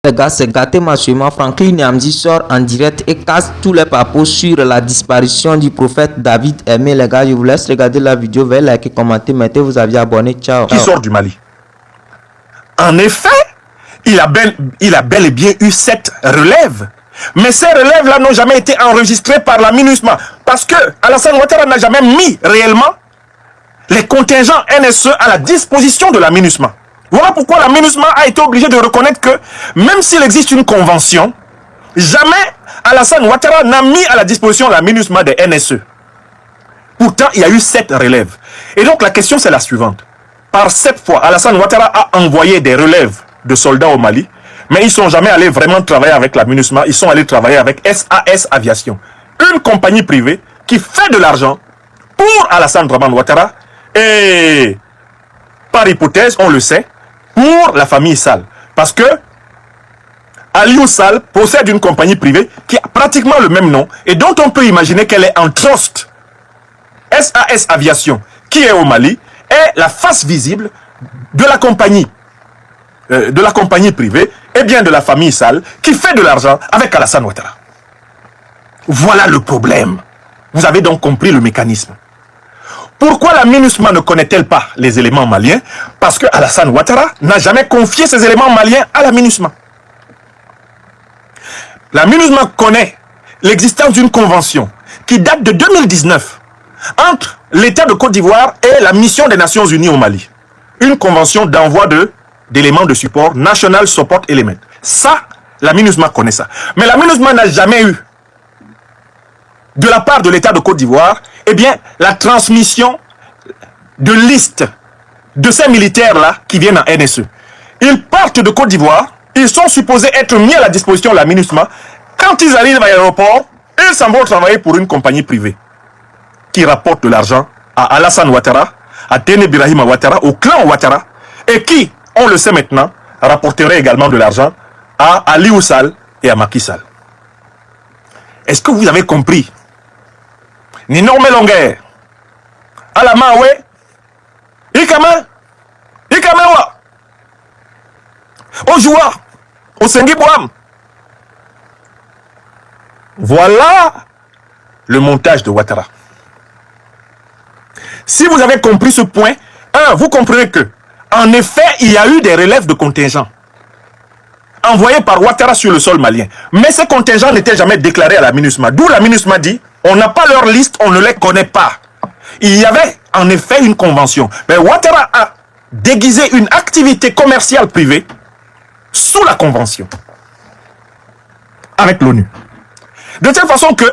Les gars, c'est gâté massivement. Franklin Nyamdi sort en direct et casse tous les papos sur la disparition du prophète David Aimé. Les gars, je vous laisse regarder la vidéo, veuillez liker, commenter, mettez vos avis, abonnez. Ciao. Qui sort du Mali. En effet, il a bel et bien eu 7 relèves. Mais ces relèves-là n'ont jamais été enregistrées par la MINUSMA. Parce que Alassane Ouattara n'a jamais mis réellement les contingents NSE à la disposition de la MINUSMA. Voilà pourquoi la MINUSMA a été obligée de reconnaître que même s'il existe une convention, jamais Alassane Ouattara n'a mis à la disposition la MINUSMA des NSE. Pourtant, il y a eu 7 relèves. Et donc la question c'est la suivante. Par 7 fois, Alassane Ouattara a envoyé des relèves de soldats au Mali, mais ils ne sont jamais allés vraiment travailler avec la MINUSMA, ils sont allés travailler avec SAS Aviation, une compagnie privée qui fait de l'argent pour Alassane Ouattara et, par hypothèse, on le sait, pour la famille Sall. Parce que Aliou Sall possède une compagnie privée qui a pratiquement le même nom et dont on peut imaginer qu'elle est en trust. SAS Aviation, qui est au Mali, est la face visible de la compagnie privée et bien de la famille Sall qui fait de l'argent avec Alassane Ouattara. Voilà le problème. Vous avez donc compris le mécanisme. Pourquoi la MINUSMA ne connaît-elle pas les éléments maliens? Parce que Alassane Ouattara n'a jamais confié ces éléments maliens à la MINUSMA. La MINUSMA connaît l'existence d'une convention qui date de 2019 entre l'État de Côte d'Ivoire et la mission des Nations Unies au Mali. Une convention d'envoi d'éléments de support, National Support Element. Ça, la MINUSMA connaît ça. Mais la MINUSMA n'a jamais eu, de la part de l'État de Côte d'Ivoire, eh bien, la transmission de listes de ces militaires-là qui viennent en NSE. Ils partent de Côte d'Ivoire, ils sont supposés être mis à la disposition de la MINUSMA. Quand ils arrivent à l'aéroport, ils s'en vont travailler pour une compagnie privée qui rapporte de l'argent à Alassane Ouattara, à Téné Birahima Ouattara, au clan Ouattara, et qui, on le sait maintenant, rapporterait également de l'argent à Aliou Sall et à Macky Sall. Est-ce que vous avez compris? Nino Melonguer, Alamawe, Ikama, Ikamawa, Ojoua, Osengiboam. Voilà le montage de Ouattara. Si vous avez compris ce point, vous comprenez que, en effet, il y a eu des relèves de contingents envoyés par Ouattara sur le sol malien. Mais ces contingents n'étaient jamais déclarés à la MINUSMA. D'où la MINUSMA dit, on n'a pas leur liste, on ne les connaît pas. Il y avait en effet une convention. Mais Ouattara a déguisé une activité commerciale privée sous la convention avec l'ONU. De telle façon que,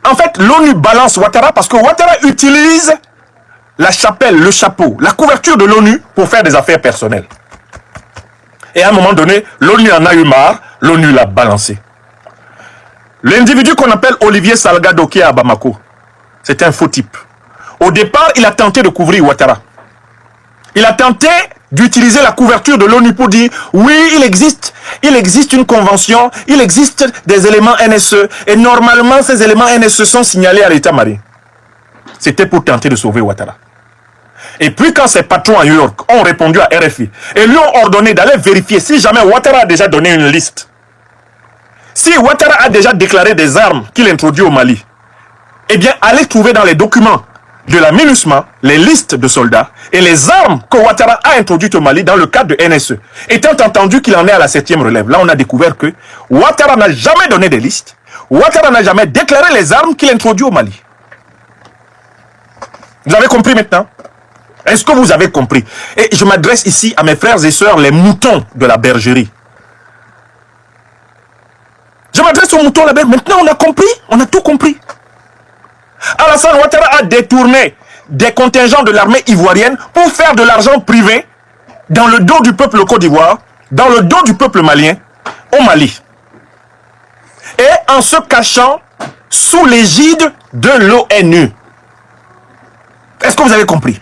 en fait, l'ONU balance Ouattara parce que Ouattara utilise la chapelle, le chapeau, la couverture de l'ONU pour faire des affaires personnelles. Et à un moment donné, l'ONU en a eu marre, l'ONU l'a balancé. L'individu qu'on appelle Olivier Salgado qui est à Bamako, c'est un faux type. Au départ, il a tenté de couvrir Ouattara. Il a tenté d'utiliser la couverture de l'ONU pour dire oui, il existe une convention, il existe des éléments NSE et normalement ces éléments NSE sont signalés à l'État malien. C'était pour tenter de sauver Ouattara. Et puis quand ses patrons à New York ont répondu à RFI et lui ont ordonné d'aller vérifier si jamais Ouattara a déjà donné une liste, si Ouattara a déjà déclaré des armes qu'il introduit au Mali, eh bien allez trouver dans les documents de la MINUSMA les listes de soldats et les armes que Ouattara a introduites au Mali dans le cadre de NSE. Étant entendu qu'il en est à la 7e relève, là on a découvert que Ouattara n'a jamais donné des listes, Ouattara n'a jamais déclaré les armes qu'il introduit au Mali. Vous avez compris maintenant? Est-ce que vous avez compris? Et je m'adresse ici à mes frères et sœurs, les moutons de la bergerie. Je m'adresse aux moutons de la bergerie. Maintenant, on a compris, on a tout compris. Alassane Ouattara a détourné des contingents de l'armée ivoirienne pour faire de l'argent privé dans le dos du peuple Côte d'Ivoire, dans le dos du peuple malien, au Mali. Et en se cachant sous l'égide de l'ONU. Est-ce que vous avez compris?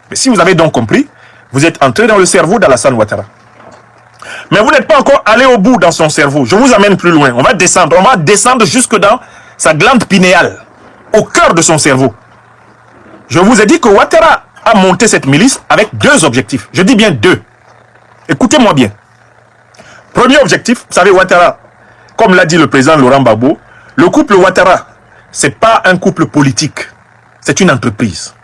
Mais si vous avez donc compris, vous êtes entré dans le cerveau d'Alassane Ouattara. Mais vous n'êtes pas encore allé au bout dans son cerveau. Je vous amène plus loin. On va descendre jusque dans sa glande pinéale, au cœur de son cerveau. Je vous ai dit que Ouattara a monté cette milice avec 2 objectifs. Je dis bien 2. Écoutez-moi bien. Premier premier objectif, vous savez, Ouattara, comme l'a dit le président Laurent Gbagbo, le couple Ouattara, c'est pas un couple politique, c'est une entreprise.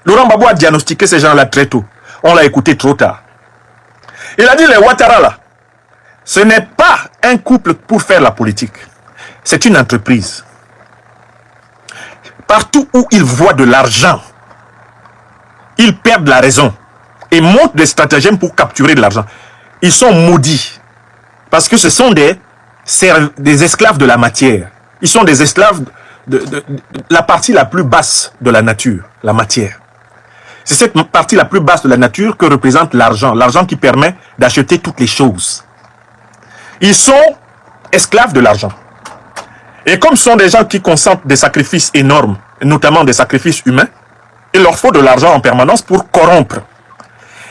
Laurent Gbagbo a diagnostiqué ces gens-là très tôt. On l'a écouté trop tard. Il a dit, les Ouattara là, ce n'est pas un couple pour faire la politique. C'est une entreprise. Partout où ils voient de l'argent, ils perdent la raison et montent des stratagèmes pour capturer de l'argent. Ils sont maudits parce que ce sont des esclaves de la matière. Ils sont des esclaves de la partie la plus basse de la nature, la matière. C'est cette partie la plus basse de la nature que représente l'argent. L'argent qui permet d'acheter toutes les choses. Ils sont esclaves de l'argent. Et comme ce sont des gens qui consentent des sacrifices énormes, notamment des sacrifices humains, il leur faut de l'argent en permanence pour corrompre.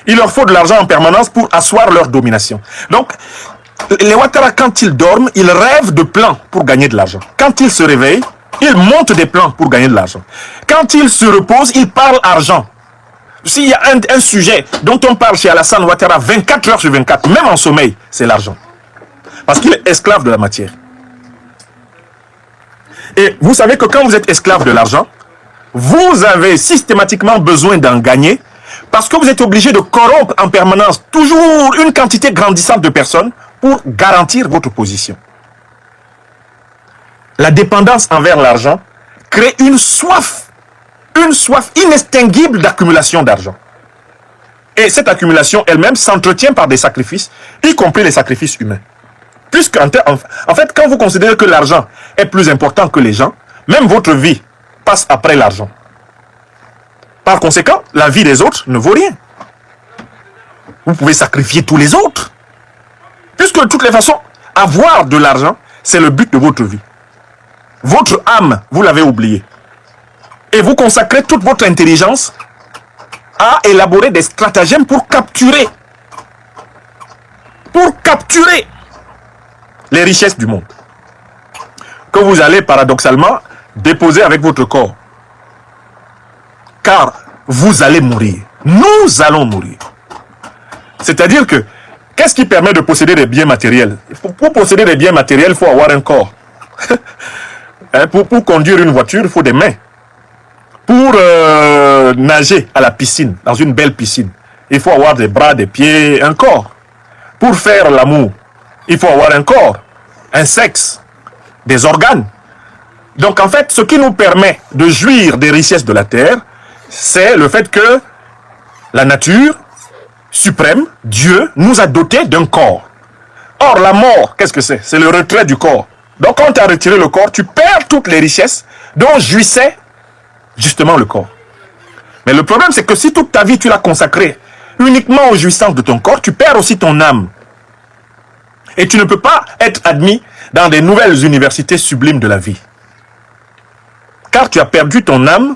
Il leur faut de l'argent en permanence pour asseoir leur domination. Donc, les Ouattara, quand ils dorment, ils rêvent de plans pour gagner de l'argent. Quand ils se réveillent, ils montent des plans pour gagner de l'argent. Quand ils se reposent, ils parlent argent. S'il y a un sujet dont on parle chez Alassane Ouattara 24 heures sur 24, même en sommeil, c'est l'argent. Parce qu'il est esclave de la matière. Et vous savez que quand vous êtes esclave de l'argent, vous avez systématiquement besoin d'en gagner parce que vous êtes obligé de corrompre en permanence toujours une quantité grandissante de personnes pour garantir votre position. La dépendance envers l'argent crée une soif inextinguible d'accumulation d'argent. Et cette accumulation elle-même s'entretient par des sacrifices, y compris les sacrifices humains. Puisque, en fait, quand vous considérez que l'argent est plus important que les gens, même votre vie passe après l'argent. Par conséquent, la vie des autres ne vaut rien. Vous pouvez sacrifier tous les autres. Puisque de toutes les façons, avoir de l'argent, c'est le but de votre vie. Votre âme, vous l'avez oublié. Et vous consacrez toute votre intelligence à élaborer des stratagèmes pour capturer les richesses du monde. Que vous allez paradoxalement déposer avec votre corps. Car vous allez mourir. Nous allons mourir. C'est-à-dire que, qu'est-ce qui permet de posséder des biens matériels? Pour posséder des biens matériels, il faut avoir un corps. Pour conduire une voiture, il faut des mains. Pour nager à la piscine, dans une belle piscine, il faut avoir des bras, des pieds, un corps. Pour faire l'amour, il faut avoir un corps, un sexe, des organes. Donc en fait, ce qui nous permet de jouir des richesses de la terre, c'est le fait que la nature suprême, Dieu, nous a dotés d'un corps. Or, la mort, qu'est-ce que c'est? C'est le retrait du corps. Donc quand tu as retiré le corps, tu perds toutes les richesses dont jouissait justement le corps. Mais le problème, c'est que si toute ta vie, tu l'as consacrée uniquement aux jouissances de ton corps, tu perds aussi ton âme. Et tu ne peux pas être admis dans des nouvelles universités sublimes de la vie. Car tu as perdu ton âme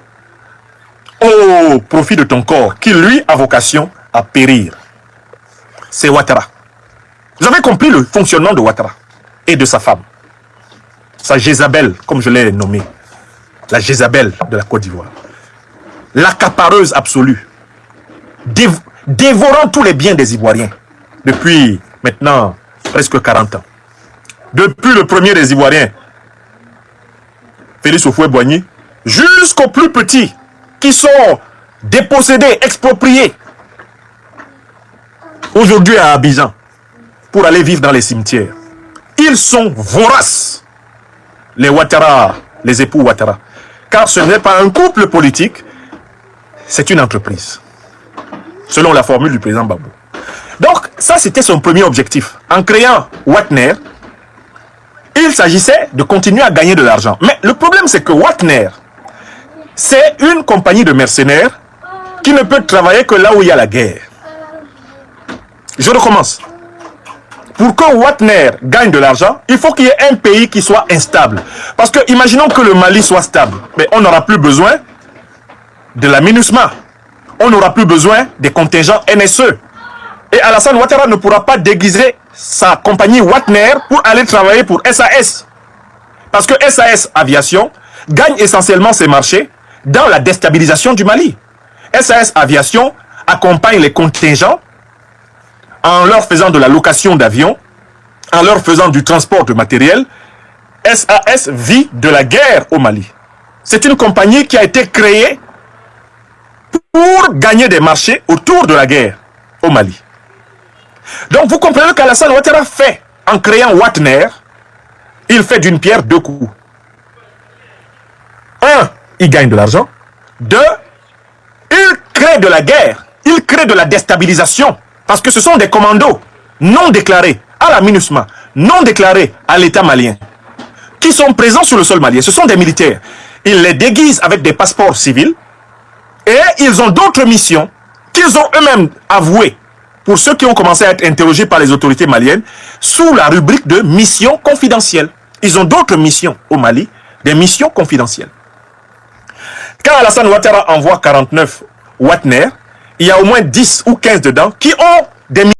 au profit de ton corps, qui lui a vocation à périr. C'est Ouattara. Vous avez compris le fonctionnement de Ouattara et de sa femme. Sa Jézabel, comme je l'ai nommée. La Jézabel de la Côte d'Ivoire. L'accapareuse absolue. Dévorant tous les biens des Ivoiriens. Depuis maintenant presque 40 ans. Depuis le premier des Ivoiriens, Félix Houphouët-Boigny, jusqu'aux plus petits qui sont dépossédés, expropriés. Aujourd'hui à Abidjan, pour aller vivre dans les cimetières. Ils sont voraces. Les Ouattara, les époux Ouattara. Car ce n'est pas un couple politique, c'est une entreprise. Selon la formule du président Gbagbo. Donc, ça c'était son premier objectif. En créant Watner, il s'agissait de continuer à gagner de l'argent. Mais le problème c'est que Watner, c'est une compagnie de mercenaires qui ne peut travailler que là où il y a la guerre. Je recommence. Pour que Watner gagne de l'argent, il faut qu'il y ait un pays qui soit instable. Parce que imaginons que le Mali soit stable. Mais on n'aura plus besoin de la MINUSMA. On n'aura plus besoin des contingents NSE. Et Alassane Ouattara ne pourra pas déguiser sa compagnie Watner pour aller travailler pour SAS. Parce que SAS Aviation gagne essentiellement ses marchés dans la déstabilisation du Mali. SAS Aviation accompagne les contingents en leur faisant de la location d'avions, en leur faisant du transport de matériel. SAS vit de la guerre au Mali. C'est une compagnie qui a été créée pour gagner des marchés autour de la guerre au Mali. Donc vous comprenez qu'Alassane Ouattara fait, en créant Watner, il fait d'une pierre deux coups. Un, il gagne de l'argent. Deux, il crée de la guerre. Il crée de la déstabilisation. Parce que ce sont des commandos non déclarés à la MINUSMA, non déclarés à l'État malien, qui sont présents sur le sol malien. Ce sont des militaires. Ils les déguisent avec des passeports civils et ils ont d'autres missions qu'ils ont eux-mêmes avouées, pour ceux qui ont commencé à être interrogés par les autorités maliennes, sous la rubrique de missions confidentielles. Ils ont d'autres missions au Mali, des missions confidentielles. Quand Alassane Ouattara envoie 49 Watner, il y a au moins 10 ou 15 dedans qui ont des missions